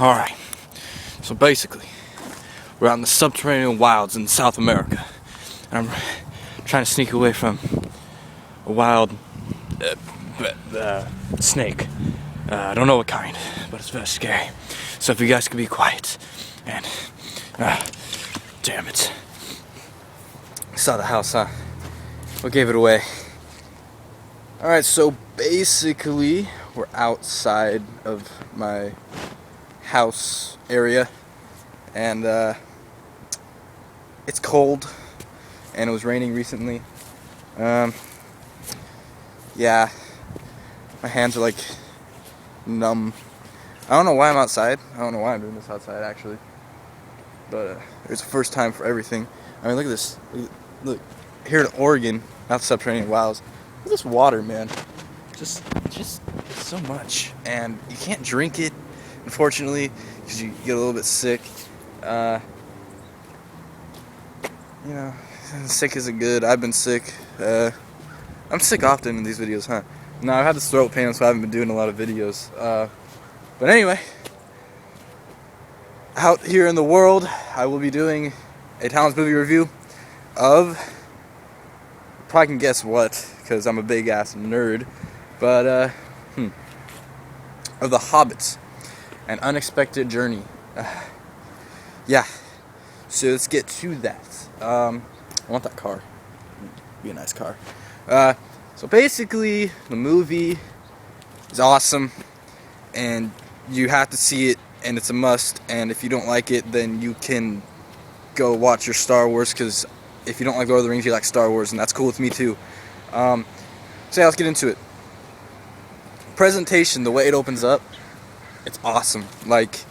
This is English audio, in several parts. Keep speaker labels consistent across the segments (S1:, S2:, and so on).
S1: Alright, so basically, we're out in the subterranean wilds in South America, and I'm trying to sneak away from a wild snake. I don't know what kind, but it's very scary. So if you guys could be quiet, and damn it. Saw the house, huh? What gave it away? Alright, so basically, we're outside of my house area, and it's cold, and it was raining recently. Yeah, my hands are like numb. I don't know why I'm outside. I don't know why I'm doing this outside actually, but it's the first time for everything. I mean, look at this. Look, here in Oregon, not the subterranean wilds. Look at this water, man. Just so much, and you can't drink it, unfortunately, because you get a little bit sick. You know, sick isn't good. I've been sick. I'm sick often in these videos, huh? No, I've had this throat pain, so I haven't been doing a lot of videos. But anyway, out here in the world, I will be doing a Talents movie review of, probably can guess what, because I'm a big ass nerd, but of The Hobbit, An Unexpected Journey. Yeah, so let's get to that. I want that car. Be a nice car. So basically, the movie is awesome, and you have to see it, and it's a must. And if you don't like it, then you can go watch your Star Wars, because if you don't like Lord of the Rings, you like Star Wars, and that's cool with me too. So yeah, let's get into it. Presentation, the way it opens up, it's awesome. Like,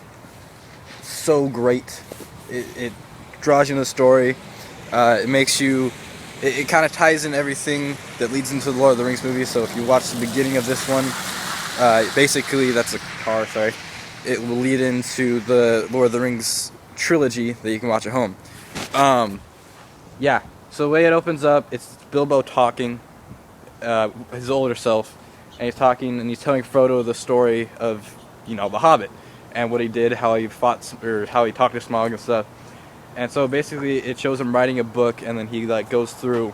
S1: so great. It draws you into the story. It makes you... It kind of ties in everything that leads into the Lord of the Rings movie. So if you watch the beginning of this one, basically that's a car, sorry. It will lead into the Lord of the Rings trilogy that you can watch at home. Yeah, so the way it opens up, it's Bilbo talking, his older self, and he's talking and he's telling Frodo the story of, you know, the Hobbit, and what he did, how he fought, or how he talked to Smaug and stuff. And so basically it shows him writing a book, and then he like goes through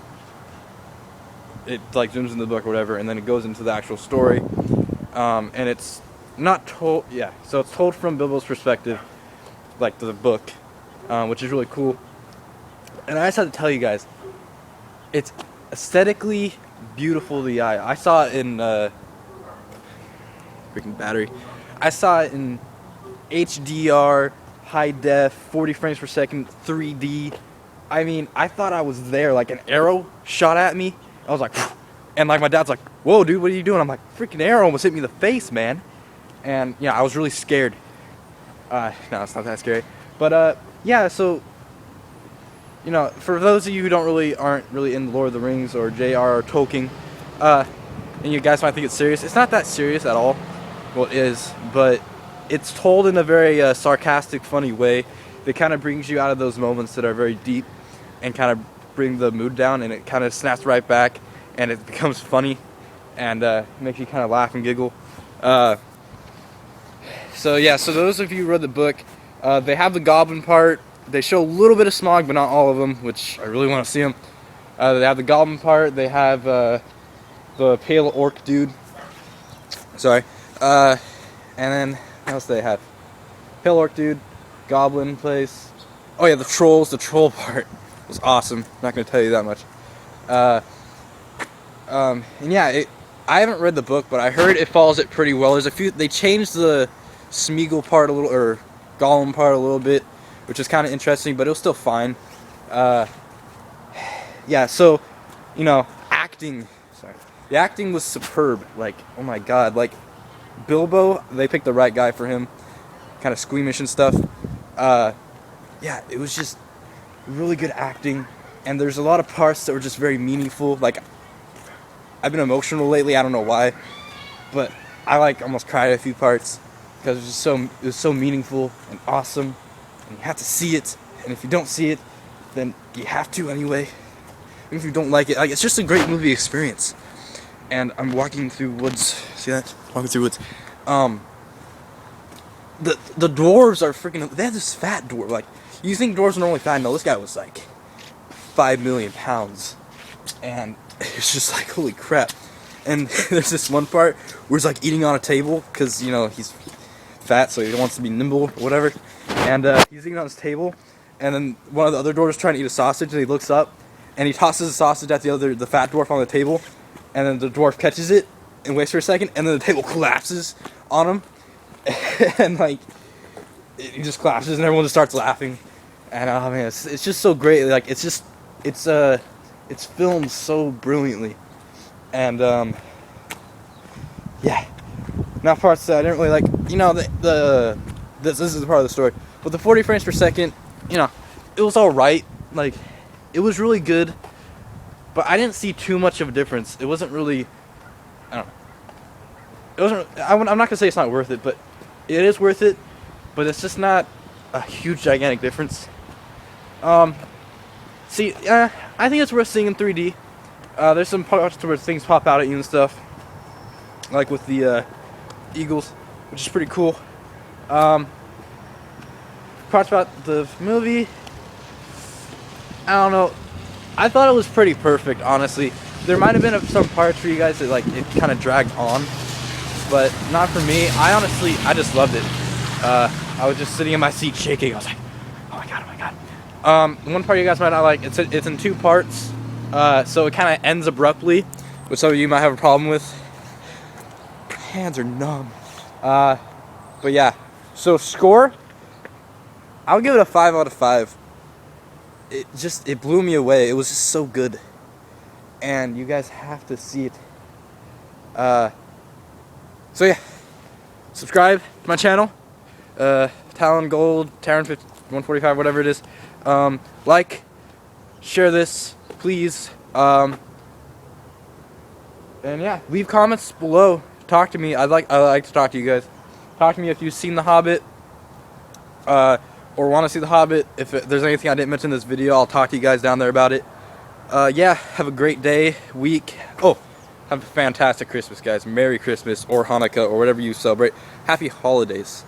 S1: it, like zooms in the book or whatever, and then it goes into the actual story. And it's not told, yeah, so it's told from Bilbo's perspective, like the book, which is really cool. And I just have to tell you guys, it's aesthetically beautiful to the eye. I saw it in freaking battery. I saw it in HDR, high def, 40 frames per second, 3D. I mean, I thought I was there. Like, an arrow shot at me. I was like, phew. And like my dad's like, whoa, dude, what are you doing? I'm like, freaking arrow almost hit me in the face, man. And yeah, I was really scared. No, it's not that scary. But yeah, so, you know, for those of you who aren't really in Lord of the Rings or J.R.R. Tolkien, and you guys might think it's serious, it's not that serious at all. Well, it is, but it's told in a very sarcastic, funny way that kind of brings you out of those moments that are very deep and kind of bring the mood down, and it kind of snaps right back, and it becomes funny and makes you kind of laugh and giggle. So yeah, so those of you who read the book, they have the goblin part. They show a little bit of Smaug, but not all of them, which I really want to see them. They have the goblin part. They have the pale orc dude. Sorry. And then what else do they have? Pale orc dude, goblin place. Oh yeah, the trolls. The troll part was awesome. I'm not going to tell you that much. And yeah, I haven't read the book, but I heard it follows it pretty well. There's a few. They changed the Smeagol part a little, or Gollum part a little bit, which is kind of interesting, but it was still fine. Yeah, so, you know, acting. Sorry, the acting was superb. Like, oh my god, like Bilbo, they picked the right guy for him. Kind of squeamish and stuff. Yeah, it was just really good acting, and there's a lot of parts that were just very meaningful. Like, I've been emotional lately. I don't know why, but I like almost cried at a few parts because it was so meaningful and awesome, and you have to see it. And if you don't see it, then you have to anyway. Even if you don't like it, like, it's just a great movie experience. And I'm walking through woods. See that? Walking through woods. the dwarves are freaking. They have this fat dwarf. Like, you think dwarves are normally fat? No, this guy was like 5 million pounds, and it's just like, holy crap. And there's this one part where he's like eating on a table because, you know, he's fat, so he wants to be nimble or whatever. And he's eating on his table, and then one of the other dwarves is trying to eat a sausage, and he looks up and he tosses the sausage at the fat dwarf on the table, and then the dwarf catches it and waits for a second, and then the table collapses on him. And like, he just collapses and everyone just starts laughing. And oh man, it's just so great. Like, it's filmed so brilliantly. And yeah, now parts that I didn't really like, you know, this is the part of the story, but the 40 frames per second, you know, it was all right. Like, it was really good, but I didn't see too much of a difference. It wasn't really, I don't know. It wasn't. I'm not gonna say it's not worth it, but it is worth it. But it's just not a huge, gigantic difference. I think it's worth seeing in 3D. There's some parts where things pop out at you and stuff, like with the eagles, which is pretty cool. Parts about the movie, I don't know. I thought it was pretty perfect, honestly. There might have been some parts for you guys that, like, it kind of dragged on, but not for me. I just loved it. I was just sitting in my seat shaking. I was like, oh my god, oh my god. One part you guys might not like, it's in 2 parts, so it kind of ends abruptly, which some of you might have a problem with. My hands are numb. But yeah, so score, I'll give it a 5 out of 5. It blew me away. It was just so good, and you guys have to see it. So yeah, subscribe to my channel, Talon Gold, Taron 145, whatever it is. Like, share this, please. And yeah, leave comments below. Talk to me. I like to talk to you guys. Talk to me if you've seen The Hobbit, or want to see The Hobbit. If there's anything I didn't mention in this video, I'll talk to you guys down there about it. Yeah, have a great day, week. Oh, have a fantastic Christmas, guys. Merry Christmas, or Hanukkah, or whatever you celebrate. Happy holidays.